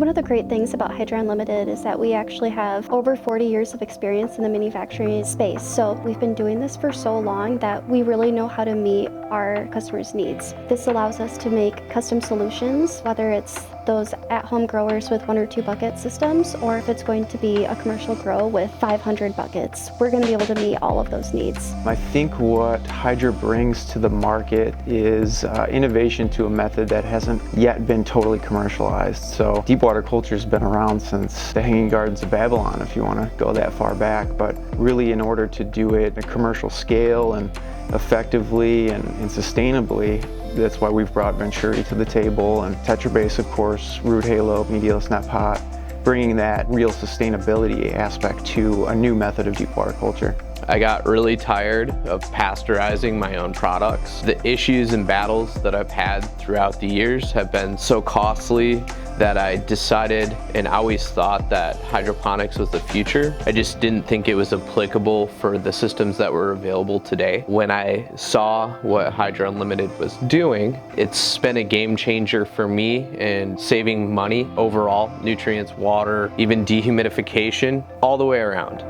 One of the great things about Hydra Unlimited is that we actually have over 40 years of experience in the manufacturing space. So we've been doing this for so long that we really know how to meet our customers' needs. This allows us to make custom solutions, whether it's those at-home growers with 1 or 2 bucket systems, or if it's going to be a commercial grow with 500 buckets. We're going to be able to meet all of those needs. I think what Hydra brings to the market is innovation to a method that hasn't yet been totally commercialized. So deep water culture has been around since the Hanging Gardens of Babylon, if you want to go that far back, but really in order to do it at a commercial scale and effectively and sustainably, that's why we've brought Venturi to the table, and Tetra Base, of course, Root Halo, Medialist Net Pot, bringing that real sustainability aspect to a new method of deep water culture. I got really tired of pasteurizing my own products. The issues and battles that I've had throughout the years have been so costly that I decided and always thought that hydroponics was the future. I just didn't think it was applicable for the systems that were available today. When I saw what Hydra Unlimited was doing, it's been a game changer for me in saving money overall, nutrients, water, even dehumidification, all the way around.